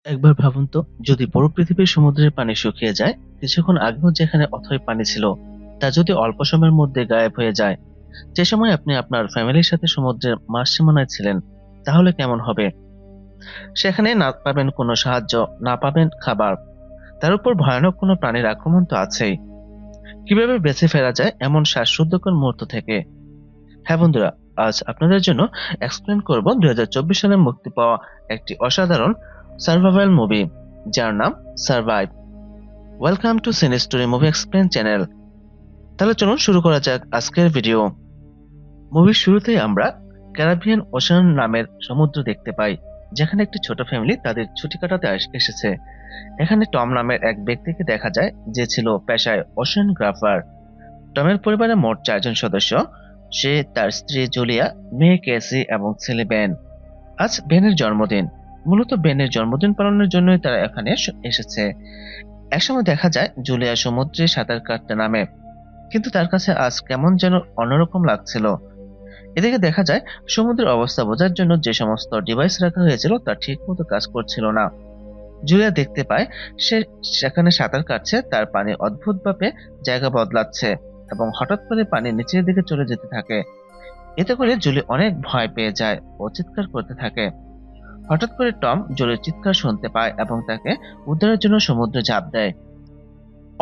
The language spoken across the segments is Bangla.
একবার ভাবুন তো, যদি পুরো পৃথিবীর সমুদ্রের পানি শুকিয়ে যায়, কিছুক্ষণ আগেও যেখানে অথই পানি ছিল তা যদি অল্প সময়ের মধ্যে গায়েব হয়ে যায়, যে সময় আপনি আপনার ফ্যামিলির সাথে সমুদ্রের মাঝ সীমানায় ছিলেন, তাহলে কেমন হবে? সেখানে না পাবেন কোনো সাহায্য, না পাবেন খাবার, তার উপর ভয়ানক কোনো প্রাণীর আক্রমণ তো আছেই। কিভাবে বেঁচে ফেরা যায় এমন শ্বাসরুদ্ধকর মুহূর্ত থেকে? হ্যাঁ বন্ধুরা, আজ আপনাদের জন্য এক্সপ্লেন করব 2024 সালে মুক্তি পাওয়া একটি অসাধারণ সার্ভাইভাল মুভি, যার নাম সার্ভাইভ। ওয়েলকাম টু সিনে স্টোরি মুভি এক্সপ্লেন চ্যানেল। তাহলে চলুন শুরু করা যাক আজকের ভিডিও। মুভির শুরুতেই আমরা ক্যারিবিয়ান ওশান নামের সমুদ্র দেখতে পাই, যেখানে একটি ছোট ফ্যামিলি তাদের ছুটি কাটাতে এসেছে। এখানে টম নামের এক ব্যক্তিকে দেখা যায়, যে ছিল পেশায় ওশেনগ্রাফার। টমের পরিবারে মোট 4 জন সদস্য। সে, তার স্ত্রী জুলিয়া, মেয়ে কেসি এবং ছেলে বেন। আজ বেনের জন্মদিন। মূলত বেনের জন্মদিন পালনের জন্যই তারা এখানে এসেছে। একসময় দেখা যায় জুলিয়া সমুদ্রে সাঁতার কাটতে নামে, কিন্তু তার কাছে আজ কেমন যেন অন্যরকম লাগছিল। এদিকে দেখা যায় সমুদ্রের অবস্থা বোঝার জন্য যে সমস্ত ডিভাইস রাখা হয়েছিল তা ঠিক মতো কাজ করছিল না। জুলিয়া দেখতে পায় সে সেখানে সাঁতার কাটছে, তার পানি অদ্ভুতভাবে জায়গা বদলাচ্ছে এবং হঠাৎ করে পানি নিচের দিকে চলে যেতে থাকে। এতে করে জুলি অনেক ভয় পেয়ে যায় ও চিৎকার করতে থাকে। হঠাৎ করে টম জুলির চিৎকার শুনতে পায় এবং তাকে উদ্ধারের জন্য সমুদ্রে ঝাঁপ দেয়।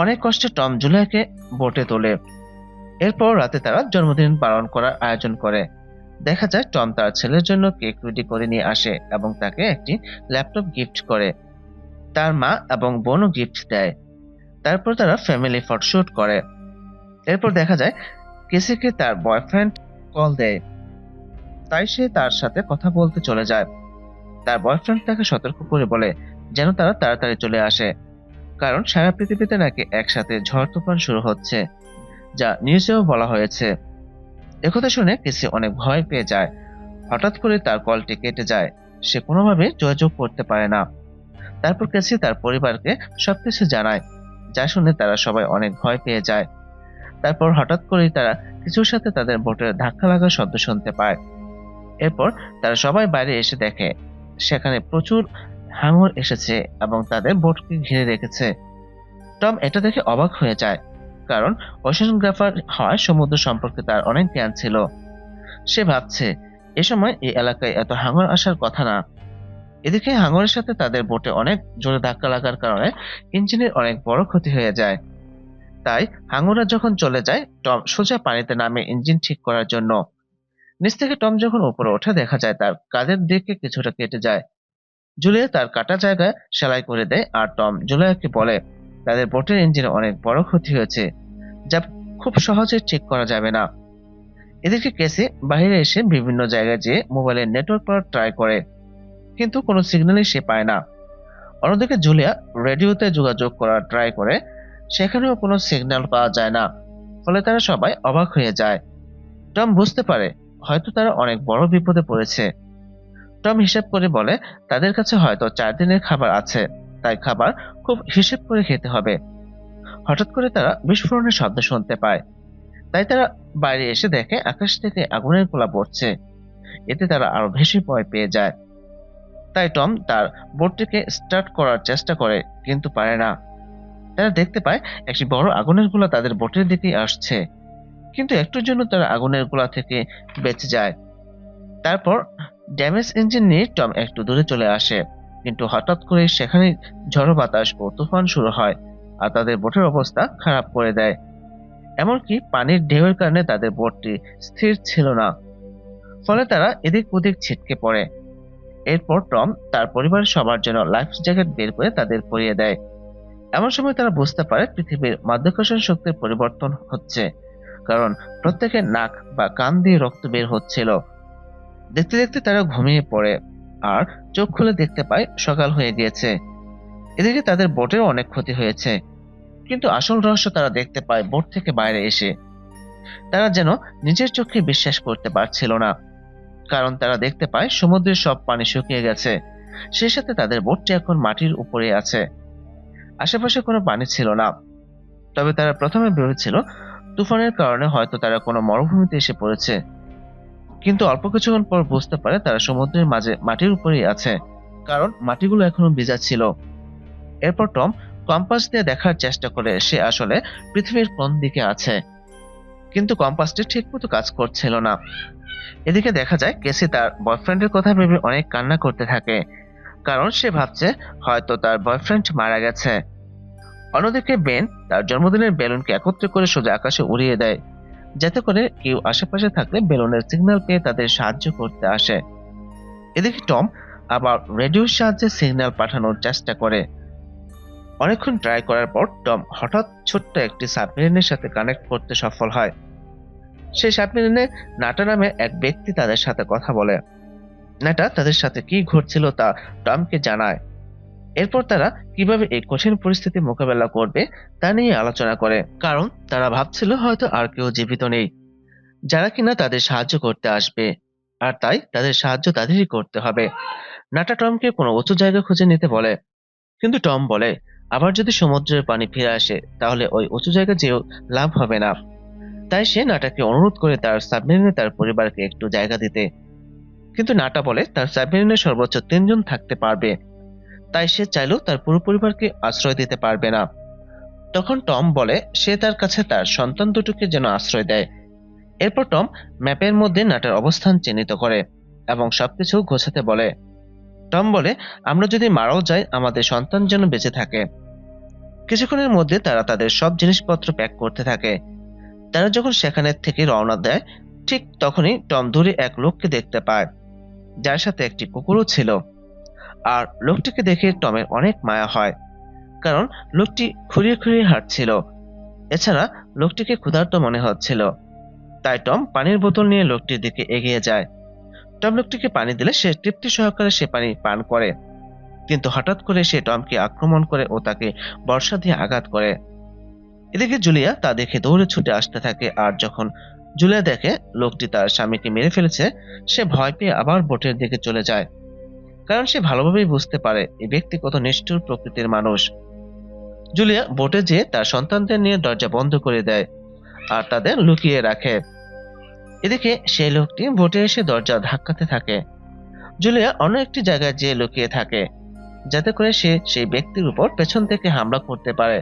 অনেক কষ্টে টম জুলিয়াকে বোটে তোলে। এরপর রাতে তারা জন্মদিন পালন করার আয়োজন করে। দেখা যায় টম তার ছেলের জন্য কেক রেডি করে নিয়ে আসে এবং তাকে একটি ল্যাপটপ গিফট করে। তার মা এবং বোনও গিফট দেয়। তারপর তারা ফ্যামিলি ফটোশুট করে। এরপর দেখা যায় কেসিকে তার বয়ফ্রেন্ড কল দেয়, তাই সে তার সাথে কথা বলতে চলে যায়। তার বয়ফ্রেন্ড তাকে সতর্ক করে বলে যেন তারা তাড়াতাড়ি চলে আসে, কারণ সারা পৃথিবীতে নাকি একসাথে ঝড় তুফান শুরু হচ্ছে, যা নিউজেও বলা হয়েছে। একথা শুনে কেসি অনেক ভয় পেয়ে যায়। হঠাৎ করে তার কলটি কেটে যায়। সে কোনোভাবে যোগাযোগ করতে পারে না। তারপর কেসি তার পরিবারকে সবকিছু জানায়, যা শুনে তারা সবাই অনেক ভয় পেয়ে যায়। তারপর হঠাৎ করেই তারা কিছুর সাথে তাদের বোটের ধাক্কা লাগার শব্দ শুনতে পায়। এরপর তারা সবাই বাইরে এসে দেখে সেখানে প্রচুর হাঙর এসেছে এবং তাদের বোটকে ঘিরে রেখেছে। টম এটা দেখে অবাক হয়ে যায়, কারণ ওশেনগ্রাফার হওয়ায় সমুদ্র সম্পর্কে তার অনেক জ্ঞান ছিল। সে ভাবছে এ সময় এই এলাকায় এত হাঙর আসার কথা না। এদিকে হাঙরের সাথে তাদের বোটে অনেক জোরে ধাক্কা লাগার কারণে ইঞ্জিনের অনেক বড় ক্ষতি হয়ে যায়। তাই হাঙররা যখন চলে যায়, টম সোজা পানিতে নামে ইঞ্জিন ঠিক করার জন্য। নিচ থেকে টম যখন উপরে ওঠে, দেখা যায় তার কাঁধের দিকে কিছুটা কেটে যায়। জুলিয়া তার কাটা জায়গায় সেলাই করে দেয়, আর টম জুলিয়াকে বলে তাদের বোটের ইঞ্জিনে অনেক বড় ক্ষতি হয়েছে, যা খুব সহজে ঠিক করা যাবে না। এদিকে কেসি বাইরে এসে বিভিন্ন জায়গায় যেয়ে মোবাইলের নেটওয়ার্ক পাওয়ার ট্রাই করে, কিন্তু কোনো সিগন্যালই সে পায় না। অন্যদিকে জুলিয়া রেডিওতে যোগাযোগ করার ট্রাই করে, সেখানেও কোনো সিগন্যাল পাওয়া যায় না। ফলে তারা সবাই অবাক হয়ে যায়। টম বুঝতে পারে হয়তো তারা অনেক বড় বিপদে পড়েছে। টম হিসাব করে বলে তাদের কাছে হয়তো 4 দিনের খাবার আছে, তাই খাবার খুব হিসেব করে খেতে হবে। হঠাৎ করে তারা বিস্ফোরণের শব্দ শুনতে পায়, তাই তারা বাইরে এসে দেখে আকাশ থেকে আগুনের গোলা পড়ছে। এতে তারা আরো বেশি ভয় পেয়ে যায়। তাই টম তার বোটটিকে স্টার্ট করার চেষ্টা করে, কিন্তু পারে না। তারা দেখতে পায় একটি বড় আগুনের গোলা তাদের বোটের দিকেই আসছে, কিন্তু একটুর জন্য তারা আগুনের গোলা থেকে বেঁচে যায়। তারপর ড্যামেজ ইঞ্জিন নিয়ে টম একটু দূরে চলে আসে, কিন্তু হঠাৎ করে সেখানে ঝড়ো বাতাস ও তুফান শুরু হয়, আর তাদের বোটের অবস্থা খারাপ করে দেয়। এমনকি পানির ঢেউয়ের কারণে তাদের বোটটি স্থির ছিল না, ফলে তারা এদিক ওদিক ছিটকে পড়ে। এরপর টম তার পরিবারের সবার জন্য লাইফ জ্যাকেট বের করে তাদের পরিয়ে দেয়। এমন সময় তারা বুঝতে পারে পৃথিবীর মাধ্যাকর্ষণ শক্তির পরিবর্তন হচ্ছে, কারণ প্রত্যেকের নাক বা কান দিয়ে রক্ত বের হচ্ছিল। দেখতে দেখতে তারা ঘুমিয়ে পড়ে, আর চোখ খুলে দেখতে পায় সকাল হয়ে গিয়েছে। এদিকে তাদের বোটের অনেক ক্ষতি হয়েছে, কিন্তু আসল রহস্য তারা দেখতে পায় বোট থেকে বাইরে এসে। তারা যেন নিজের চোখে বিশ্বাস করতে পারছিল না, কারণ তারা দেখতে পায় সমুদ্রের সব পানি শুকিয়ে গেছে, সেই সাথে তাদের বোটটি এখন মাটির উপরে আছে। আশেপাশে কোনো পানি ছিল না। তবে তারা প্রথমে ভেবেছিল তুফানের কারণে হয়তো তারা কোনো মরুভূমিতে এসে পড়েছে, কিন্তু অল্প কিছুক্ষণ পর বুঝতে পারে তারা সমুদ্রের মাঝে মাটির উপরেই আছে। কারণ মাটিগুলো এখনো ভেজা ছিল। এরপর টম কম্পাস দিয়ে দেখার চেষ্টা করে সে আসলে পৃথিবীর কোন দিকে আছে, কিন্তু কম্পাসটি ঠিকমতো কাজ করছিল না। এদিকে দেখা যায় কেসি তার বয়ফ্রেন্ডের কথা ভেবে অনেক কান্না করতে থাকে, কারণ সে ভাবছে হয়তো তার বয়ফ্রেন্ড মারা গেছে। অন্যদিকে বেন তার জন্মদিনের বেলুনকে একত্রে করে সোজা আকাশে উড়িয়ে দেয়, যাতে করে কেউ আশেপাশে থাকলে বেলুনের সিগন্যাল পেয়ে তাদের সাহায্য করতে আসে। এদিকে টম আবার রেডিওর সাহায্যে সিগন্যাল পাঠানোর চেষ্টা করে। অনেকক্ষণ ট্রাই করার পর টম হঠাৎ ছোট্ট একটি সাবমেরিনের সাথে কানেক্ট করতে সফল হয়। সেই সাবমেরিনে নাটা নামে এক ব্যক্তি তাদের সাথে কথা বলে। নাটা তাদের সাথে কি ঘটছিল তা টমকে জানায়। এরপর তারা কিভাবে এই কঠিন পরিস্থিতি মোকাবেলা করবে তা নিয়ে আলোচনা করে, কারণ তারা ভাবছিল হয়তো আর কেউ জীবিত নেই যারা কিনা তাদের সাহায্য করতে আসবে, আর তাই তাদের সাহায্য তাদেরই করতে হবে। নাটা টমকে কোনো উঁচু জায়গা খুঁজে নিতে বলে, কিন্তু টম বলে আবার যদি সমুদ্রের পানি ফিরে আসে তাহলে ওই উঁচু জায়গা যেও লাভ হবে না। তাই সে নাটাকে অনুরোধ করে তার সাবমেরিনে তার পরিবারকে একটু জায়গা দিতে, কিন্তু নাটা বলে তার সাবমেরিনে সর্বোচ্চ 3 জন থাকতে পারবে, তাই সে চাইলেও তার পুরো পরিবারকে আশ্রয় দিতে পারবে না। তখন টম বলে সে তার কাছে তার সন্তান দুটোকে যেন আশ্রয় দেয়। এরপর টম ম্যাপের মধ্যে নাটার অবস্থান চিহ্নিত করে এবং সবকিছু গোছাতে বলে। টম বলে আমরা যদি মারাও যাই আমাদের সন্তান যেন বেঁচে থাকে। কিছুক্ষণের মধ্যে তারা তাদের সব জিনিসপত্র প্যাক করতে থাকে। তারা যখন সেখানে থেকে রওনা দেয় ঠিক তখনই টম দূরে এক লোককে দেখতে পায়, যার সাথে একটি কুকুরও ছিল। আর লোকটিকে দেখে টমের অনেক মায়া হয়, কারণ লোকটি খুঁড়িয়ে খুঁড়িয়ে হাঁটছিল। এছাড়া লোকটিকে ক্ষুধার্ত মনে হচ্ছিল, তাই টম পানির বোতল নিয়ে লোকটির দিকে এগিয়ে যায়। টম লোকটিকে পানি দিলে সে তৃপ্তি সহকারে সে পানি পান করে, কিন্তু হঠাৎ করে সে টমকে আক্রমণ করে ও তাকে বর্শা দিয়ে আঘাত করে। এদিকে জুলিয়া তা দেখে দৌড়ে ছুটে আসতে থাকে, আর যখন জুলিয়া দেখে লোকটি তার স্বামীকে মেরে ফেলেছে সে ভয় পেয়ে আবার বোটের দিকে চলে যায়, কারণ সে ভালোভাবেই বুঝতে পারে এই ব্যক্তি কত নিষ্ঠুর প্রকৃতির মানুষ। জুলিয়া বোটে যেয়ে তার সন্তানদের নিয়ে দরজা বন্ধ করে দেয় আর তাদের লুকিয়ে রাখে। এদিকে সেই লোকটি বোটে এসে দরজা ধাক্কাতে থাকে। জুলিয়া অন্য একটি জায়গায় যেয়ে লুকিয়ে থাকে, যাতে করে সে সেই ব্যক্তির উপর পেছন থেকে হামলা করতে পারে।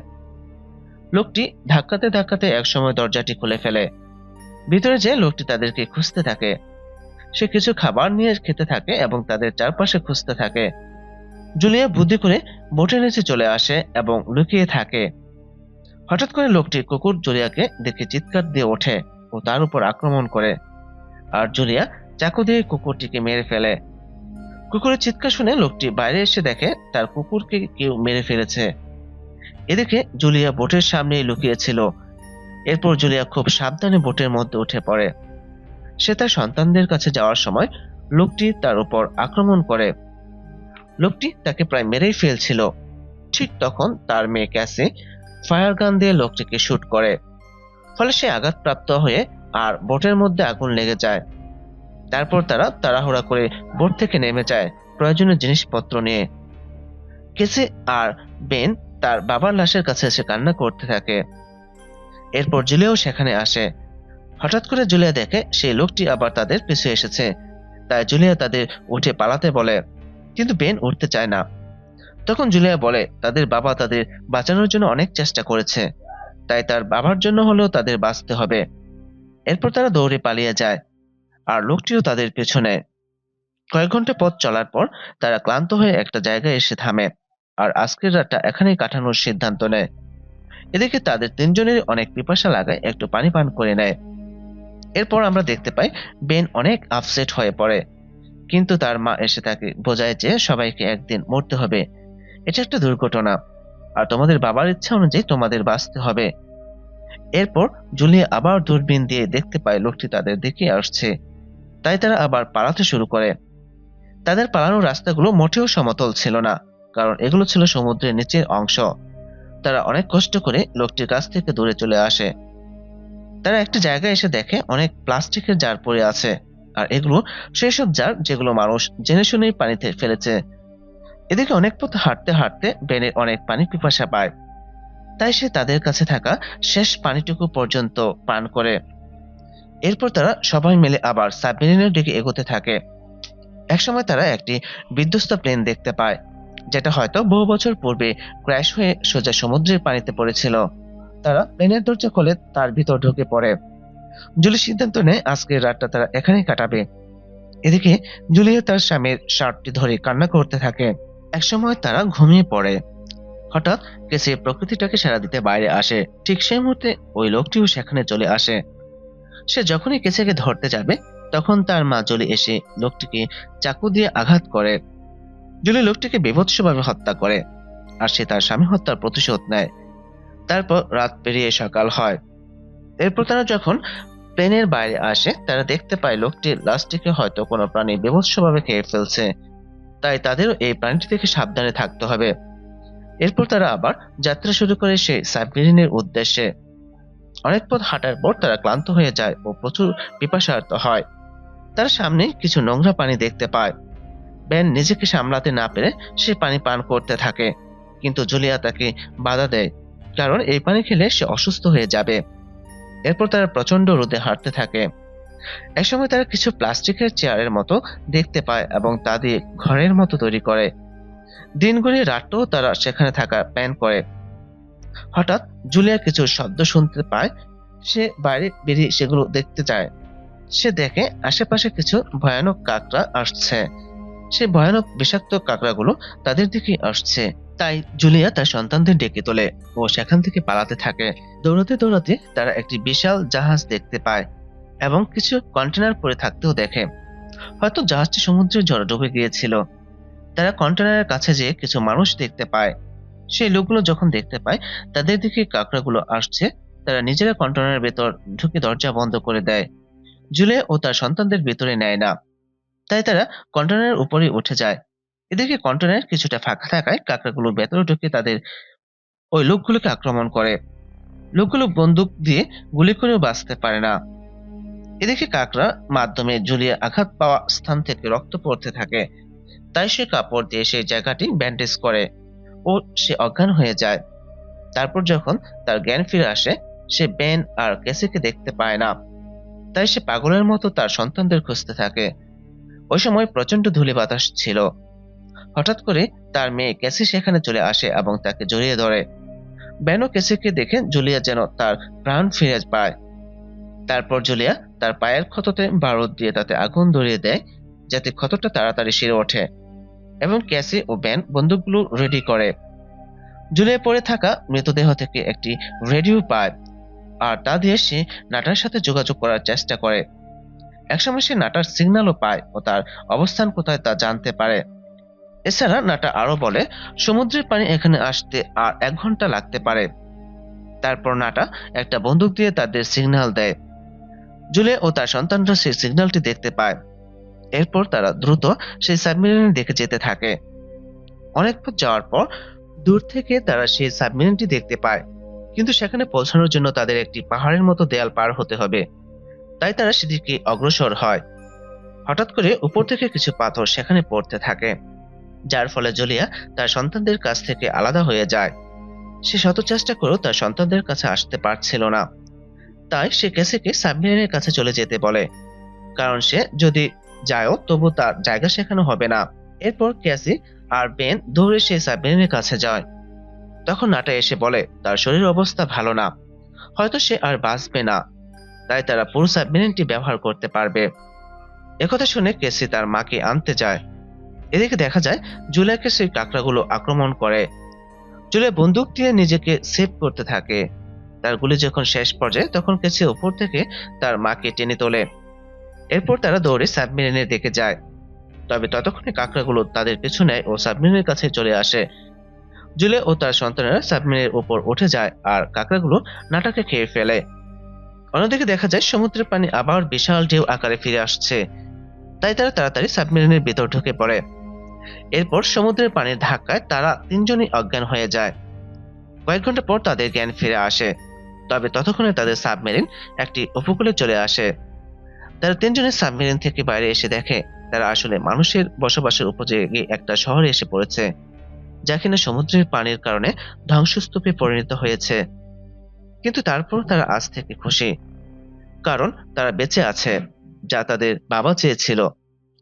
লোকটি ধাক্কাতে ধাক্কাতে একসময় দরজাটি খুলে ফেলে। ভিতরে যে লোকটি তাদেরকে খুঁজতে থাকে, সে কিছু খাবার নিয়ে খেতে থাকে এবং তাদের চারপাশে খুঁজতে থাকে। জুলিয়া বুদ্ধি করে বোটের নিচে চলে আসে এবং লুকিয়ে থাকে। হঠাৎ করে লোকটি কুকুর জুলিয়াকে দেখে চিৎকার দিয়ে ওঠে ও তার উপর আক্রমণ করে, আর জুলিয়া চাকু দিয়ে কুকুরটিকে মেরে ফেলে। কুকুরের চিৎকার শুনে লোকটি বাইরে এসে দেখে তার কুকুরকে কেউ মেরে ফেলেছে। এদিকে জুলিয়া বোটের সামনেই লুকিয়েছিল। এরপর জুলিয়া খুব সাবধানে বোটের মধ্যে উঠে পড়ে। সে তার সন্তানদের কাছে যাওয়ার সময় লোকটি তার উপর আক্রমণ করে। লোকটি তাকে প্রায় মেরেই ফেলছিল। ঠিক তখন তার মেয়ে ক্যাসি ফায়ার গান দিয়ে লোকটিকে শুট করে, ফলে সে আঘাতপ্রাপ্ত হয়ে আর বোটের মধ্যে আগুন লেগে যায়। তারপর তারা তাড়াহুড়া করে বোট থেকে নেমে যায় প্রয়োজনীয় জিনিসপত্র নিয়ে। কেসি আর বেন তার বাবার লাশের কাছে এসে কান্না করতে থাকে। এরপর জুলিয়াও সেখানে আসে। হঠাৎ করে জুলিয়া দেখে সেই লোকটি আবার তাদের পিছু এসেছে, তাই জুলিয়া তাদের উঠে পালাতে বলে, কিন্তু বেন উঠতে চায় না। তখন জুলিয়া বলে তাদের বাবা তাদের বাঁচানোর জন্য অনেক চেষ্টা করেছে, তাই তার বাবার জন্য হলেও তাদের বাঁচতে হবে। এরপর তারা দৌড়ে পালিয়ে যায়, আর লোকটিও তাদের পেছনে। কয়েক ঘন্টা পথ চলার পর তারা ক্লান্ত হয়ে একটা জায়গায় এসে থামে আর আজকের রাতটা এখানেই কাটানোর সিদ্ধান্ত নেয়। এদিকে তাদের 3জনেরই অনেক পিপাসা লাগায় একটু পানি পান করে নেয়। এরপর আমরা দেখতে পাই বেন অনেক আপসেট হয়ে পড়ে, কিন্তু তার মা এসে তাকে বোঝায় যে সবাইকে একদিন মরতে হবে, এটা একটা দুর্ঘটনা, আর তোমাদের বাবার ইচ্ছা অনুযায়ী তোমাদের বাঁচতে হবে। এরপর জুলিয়া আবার দূরবীন দিয়ে দেখতে পায় লোকটি তাদের দিকে আসছে, তাই তারা আবার পালাতে শুরু করে। তাদের পালানোর রাস্তাগুলো মোটেও সমতল ছিল না, কারণ এগুলো ছিল সমুদ্রের নিচের অংশ। তারা অনেক কষ্ট করে লোকটির কাছ থেকে দূরে চলে আসে। তারা একটা জায়গায় এসে দেখে অনেক প্লাস্টিকের জার পড়ে আছে, আর এগুলো সেই সব জার যেগুলো মানুষ জেনে শুনেই পানিতে ফেলেছে। এদিকে অনেক পথ হাঁটতে হাঁটতে বেনের অনেক পানি পিপাসা পায়, তাই সে তাদের কাছে থাকা শেষ পানিটুকু পর্যন্ত পান করে। এরপর তারা সবাই মিলে আবার সাবমেরিনের দিকে এগোতে থাকে। একসময় তারা একটি বিধ্বস্ত প্লেন দেখতে পায়, যেটা হয়তো বহু বছর পূর্বে ক্র্যাশ হয়ে সোজা সমুদ্রের পানিতে পড়েছিল। তারা প্লেনের দরজা খুলে তার ভিতর ঢুকে পড়ে। জুলি সিদ্ধান্ত নেয় আজকের রাতটা তারা এখানেই কাটাবে। এদিকে জুলিয়া তার স্বামীর শার্টটি ধরে কান্না করতে থাকে। একসময় তারা ঘুমিয়ে পড়ে। হঠাৎ কেসি প্রকৃতিটাকে সাড়া দিতে বাইরে আসে। ঠিক সেই মুহূর্তে ওই লোকটিও সেখানে চলে আসে। সে যখনই কেসিকে ধরতে যাবে, তখন তার মা জুলি এসে লোকটিকে চাকু দিয়ে আঘাত করে। জুলি লোকটিকে বীভৎসভাবে হত্যা করে, আর সে তার স্বামী হত্যার প্রতিশোধ নেয়। তারপর রাত পেরিয়ে সকাল হয়। এরপর তারা যখন প্লেনের বাইরে আসে, তারা দেখতে পায় লোকটির লাশটিকে হয়তো কোনো প্রাণী বীভৎসভাবে খেয়ে ফেলছে। তাই তাদেরও এই প্রাণীটি থেকে সাবধানে থাকতে হবে। এরপর তারা আবার যাত্রা শুরু করে সেই সাবমেরিনের উদ্দেশ্যে। অনেক পথ হাঁটার পর তারা ক্লান্ত হয়ে যায় ও প্রচুর পিপাসার্ত হয়। তারা সামনে কিছু নোংরা পানি দেখতে পায়। বেন নিজেকে সামলাতে না পেরে সে পানি পান করতে থাকে, কিন্তু জুলিয়া তাকে বাধা দেয়, কারণ এই পানি খেলে সে অসুস্থ হয়ে যাবে। এরপর তারা প্রচন্ড রোদে হাঁটতে থাকে। একসময় তারা কিছু প্লাস্টিকের চেয়ারের মতো দেখতে পায় এবং তা দিয়ে ঘরের মতো তৈরি করে। দিন গড়িয়ে রাতটাও তারা সেখানে থাকা প্ল্যান করে। হঠাৎ জুলিয়া কিছু শব্দ শুনতে পায়। সে বাইরে বেরিয়ে সেগুলো দেখতে যায়। সে দেখে আশেপাশে কিছু ভয়ানক কাকড়া আসছে। সে ভয়ানক বিষাক্ত কাকড়াগুলো তাদের দিকে আসছে। তাই জুলিয়া তার সন্তানদের ডেকে তোলে ও সেখান থেকে পালাতে থাকে। দৌড়াতে দৌড়াতে তারা একটি বিশাল জাহাজ দেখতে পায় এবং কিছু কন্টেনার পড়ে থাকতেও দেখে। হয়তো জাহাজটি সমুদ্রের জলে ডুবে গিয়েছিল। তারা কন্টেনারের কাছে যেয়ে কিছু মানুষ দেখতে পায়। সেই লোকগুলো যখন দেখতে পায় তাদের দিকে কাকড়াগুলো আসছে, তারা নিজেরা কন্টেনারের ভেতর ঢুকে দরজা বন্ধ করে দেয়। জুলিয়া ও তার সন্তানদের ভেতরে নেয় না, তাই তারা কন্টেনারের উপরে উঠে যায়। এদিকে কন্টেনার কিছুটা ফাঁকা থাকায় কাকড়াগুলো ভেতরে ঢুকে তাদের ওই লোকগুলোকে আক্রমণ করে। লোকগুলো বন্দুক দিয়ে গুলি করেও বাঁচতে পারে না। এদিকে কাকড়া মাধ্যমে জুলিয়া আঘাত পাওয়া স্থান থেকে রক্ত পড়তে থাকে, তাই সে কাপড় দিয়ে সেই জায়গাটি ব্যান্ডেজ করে ও সে অজ্ঞান হয়ে যায়। তারপর যখন তার জ্ঞান ফিরে আসে, সে বেন আর কেসিকে দেখতে পায় না। তাই সে পাগলের মতো তার সন্তানদের খুঁজতে থাকে। ওই সময় প্রচন্ড ধূলি বাতাস ছিল। হঠাৎ করে তার মেয়ে কেসি সেখানে চলে আসে এবং তাকে জড়িয়ে ধরে। বেন ও কেসিকে দেখে জুলিয়া যেন তার প্রাণ ফিরে পায়। তারপর জুলিয়া তার পায়ের ক্ষততে বারুদ দিয়ে তাতে আগুন ধরিয়ে দেয়, যাতে ক্ষতটা তাড়াতাড়ি সেরে ওঠে, এবং ক্যাসি ও বেন বন্দুকগুলো রেডি করে। জুলিয়া পড়ে থাকা মৃতদেহ থেকে একটি রেডিও পায়, আর তা দিয়ে সে নাটার সাথে যোগাযোগ করার চেষ্টা করে। একসময় সে নাটার সিগন্যালও পায় ও তার অবস্থান কোথায় তা জানতে পারে। এছাড়া নাটা আরো বলে সমুদ্রের পানি এখানে আসতে আর 1 ঘন্টা লাগতে পারে। তারপর নাটা একটা বন্দুক দিয়ে তাদের সিগন্যাল দেয়। জুলিয়া ও তার সন্তানরা সেই সিগন্যালটি দেখতে পায়। এরপর তারা দ্রুত সেই সাবমেরিনের দিকে যেতে থাকে। অনেক পথ যাওয়ার পর দূর থেকে তারা সেই সাবমেরিনটি দেখতে পায়, কিন্তু সেখানে পৌঁছানোর জন্য তাদের একটি পাহাড়ের মতো দেয়াল পার হতে হবে। তাই তারা সেদিকে অগ্রসর হয়। হঠাৎ করে উপর থেকে কিছু পাথর সেখানে পড়তে থাকে, যার ফলে জুলিয়া তার সন্তানদের কাছ থেকে আলাদা হয়ে যায়। সে শত চেষ্টা করেও তার সন্তানদের কাছে আসতে পারছিল না। তাই সে কেসিকে সাবমেরিনের কাছে চলে যেতে বলে, কারণ সে যদি যায়ও তবু তার জায়গা সেখানে হবে না। এরপর ক্যাসি আর বেন দৌড়ে সেই সাবমেরিনের কাছে যায়। তখন নাটা এসে বলে তার শরীর অবস্থা ভালো না, হয়তো সে আর বাঁচবে না, তাই তারা পুরো সাবমেরিনটি ব্যবহার করতে পারবে। একথা শুনে কেসি তার মাকে আনতে যায়। এদিকে দেখা যায় জুলিয়াকে সেই কাকড়াগুলো আক্রমণ করে। জুলিয়া বন্দুক দিয়ে নিজেকে সেভ করতে থাকে। তার গুলি যখন শেষ পর্যায়ে, তখন কেসি উপর থেকে তার মাকে টেনে তোলে। এরপর তারা দৌড়ে সাবমেরিনের দিকে যায়। তবে ততক্ষণে কাকড়াগুলো তাদের পিছু নেয় ও সাবমেরিনের কাছে চলে আসে। জুলিয়া ও তার সন্তানেরা সাবমেরিনের উপর উঠে যায় আর কাকড়াগুলো নাটাকে খেয়ে ফেলে। অন্যদিকে দেখা যায় সমুদ্রের পানি আবার বিশাল ঢেউ আকারে ফিরে আসছে, তাই তারা তাড়াতাড়ি সাবমেরিনের ভিতর ঢুকে পড়ে। এরপর সমুদ্রের পানির ধাক্কায় তারা তিনজনই অজ্ঞান হয়ে যায়। কয়েক ঘন্টা পর তাদের জ্ঞান ফিরে আসে, তবে ততক্ষণে তাদের সাবমেরিন একটি উপকূলে চলে আসে। তারা তিনজনের সাবমেরিন থেকে বাইরে এসে দেখে তারা আসলে মানুষের বসবাসের উপযোগী একটা শহরে এসে পড়েছে, যা কিনা সমুদ্রের পানির কারণে ধ্বংসস্তূপে পরিণত হয়েছে। কিন্তু তারপর তারা আজ থেকে খুশি, কারণ তারা বেঁচে আছে, যা তাদের বাবা চেয়েছিল।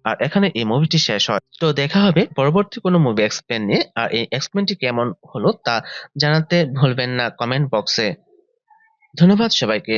আর এখানে এই মুভিটি শেষ হয়। তো দেখা হবে পরবর্তী কোনো মুভি এক্সপ্লেন নিয়ে। আর এই এক্সপ্লেনটি কেমন হলো তা জানাতে ভুলবেন না কমেন্ট বক্সে। ধন্যবাদ সবাইকে।